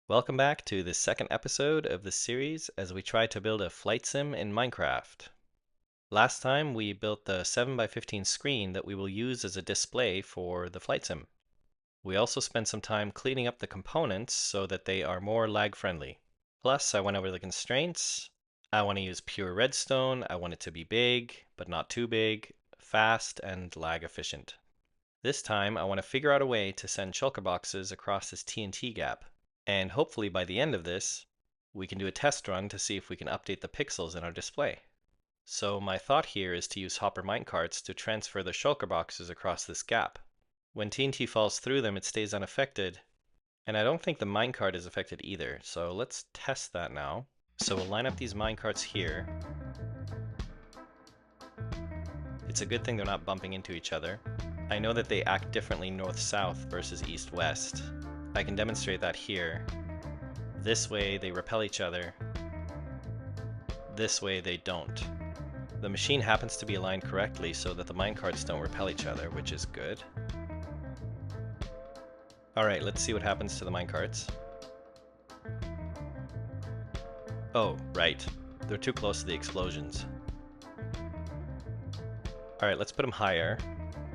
Welcome back to the second episode of this series as we try to build a flight sim in Minecraft. Last time we built the 7x15 screen that we will use as a display for the flight sim. We also spent some time cleaning up the components so that they are more lag friendly. Plus, I went over the constraints. I want to use pure redstone. I want it to be big, but not too big, fast, and lag efficient. This time, I want to figure out a way to send shulker boxes across this TNT gap. And hopefully by the end of this, we can do a test run to see if we can update the pixels in our display. So my thought here is to use hopper minecarts to transfer the shulker boxes across this gap. When TNT falls through them, it stays unaffected, and I don't think the minecart is affected either, so let's test that now. So we'll line up these minecarts here. It's a good thing they're not bumping into each other. I know that they act differently north-south versus east-west. I can demonstrate that here. This way they repel each other. This way they don't. The machine happens to be aligned correctly so that the minecarts don't repel each other, which is good. Alright, let's see what happens to the minecarts. Oh, right. They're too close to the explosions. Alright, let's put them higher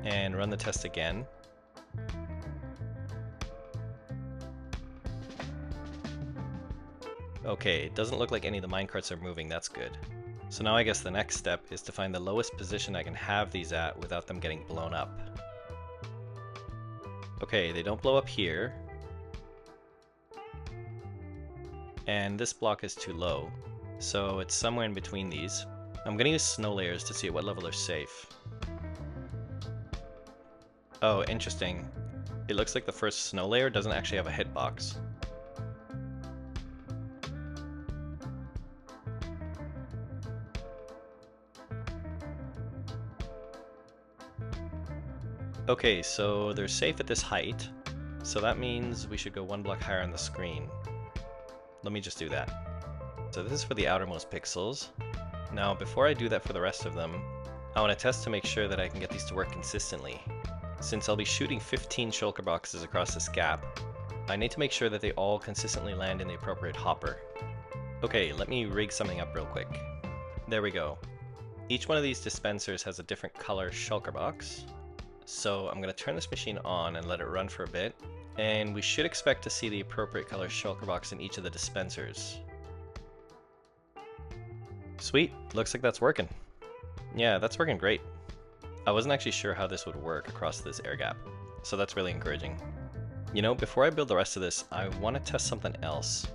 and run the test again. Okay, it doesn't look like any of the minecarts are moving, that's good. So now I guess the next step is to find the lowest position I can have these at without them getting blown up. Okay, they don't blow up here. And this block is too low, so it's somewhere in between these. I'm gonna use snow layers to see at what level they're safe. Oh, interesting. It looks like the first snow layer doesn't actually have a hitbox. Okay, so they're safe at this height, so that means we should go one block higher on the screen. Let me just do that. So this is for the outermost pixels. Now, before I do that for the rest of them, I want to test to make sure that I can get these to work consistently. Since I'll be shooting 15 shulker boxes across this gap, I need to make sure that they all consistently land in the appropriate hopper. Okay, let me rig something up real quick. There we go. Each one of these dispensers has a different color shulker box. So I'm going to turn this machine on and let it run for a bit, and we should expect to see the appropriate color shulker box in each of the dispensers. Sweet, looks like that's working. Yeah, that's working great. I wasn't actually sure how this would work across this air gap, so that's really encouraging. You know, before I build the rest of this, I want to test something else.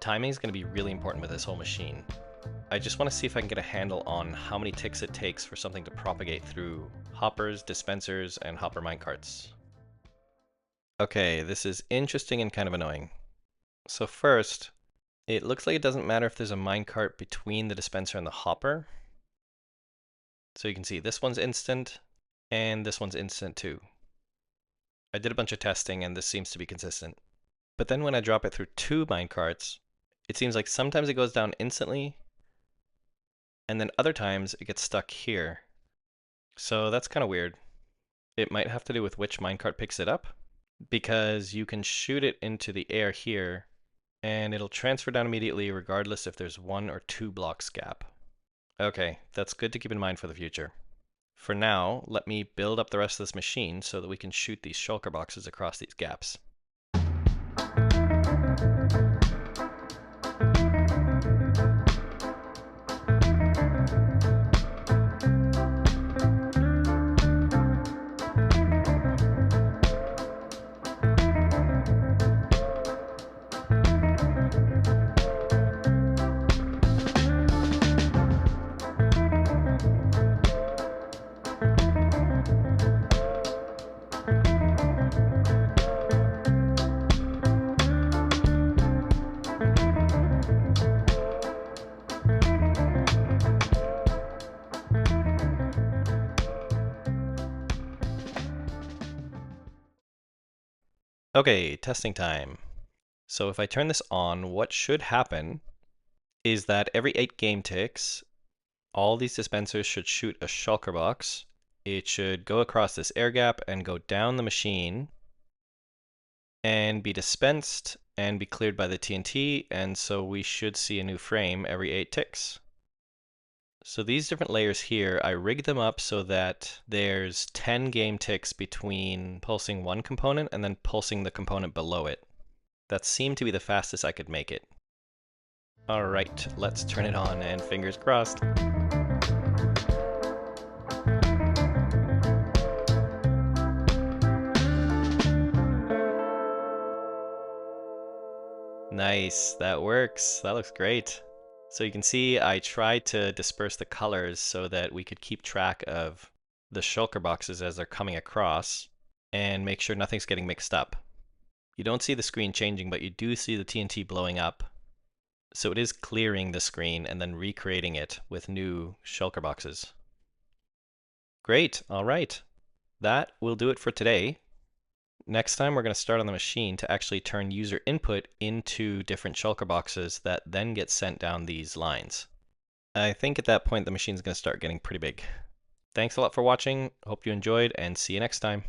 Timing is going to be really important with this whole machine. I just want to see if I can get a handle on how many ticks it takes for something to propagate through hoppers, dispensers, and hopper minecarts. Okay, this is interesting and kind of annoying. So first, it looks like it doesn't matter if there's a minecart between the dispenser and the hopper. So you can see this one's instant, and this one's instant too. I did a bunch of testing and this seems to be consistent. But then when I drop it through two minecarts, it seems like sometimes it goes down instantly, and then other times it gets stuck here. So that's kind of weird. It might have to do with which minecart picks it up, because you can shoot it into the air here, and it'll transfer down immediately regardless if there's 1 or 2 blocks gap. Okay, that's good to keep in mind for the future. For now, let me build up the rest of this machine so that we can shoot these shulker boxes across these gaps. Okay, testing time. So if I turn this on, what should happen is that every 8 game ticks, all these dispensers should shoot a shulker box. It should go across this air gap and go down the machine and be dispensed and be cleared by the TNT, and so we should see a new frame every 8 ticks. So these different layers here, I rigged them up so that there's 10 game ticks between pulsing one component and then pulsing the component below it. That seemed to be the fastest I could make it. Alright, let's turn it on and fingers crossed. Nice, that works. That looks great. So you can see I tried to disperse the colors so that we could keep track of the shulker boxes as they're coming across and make sure nothing's getting mixed up. You don't see the screen changing, but you do see the TNT blowing up. So it is clearing the screen and then recreating it with new shulker boxes. Great, all right. That will do it for today. Next time we're going to start on the machine to actually turn user input into different shulker boxes that then get sent down these lines. I think at that point the machine's going to start getting pretty big. Thanks a lot for watching, hope you enjoyed, and see you next time.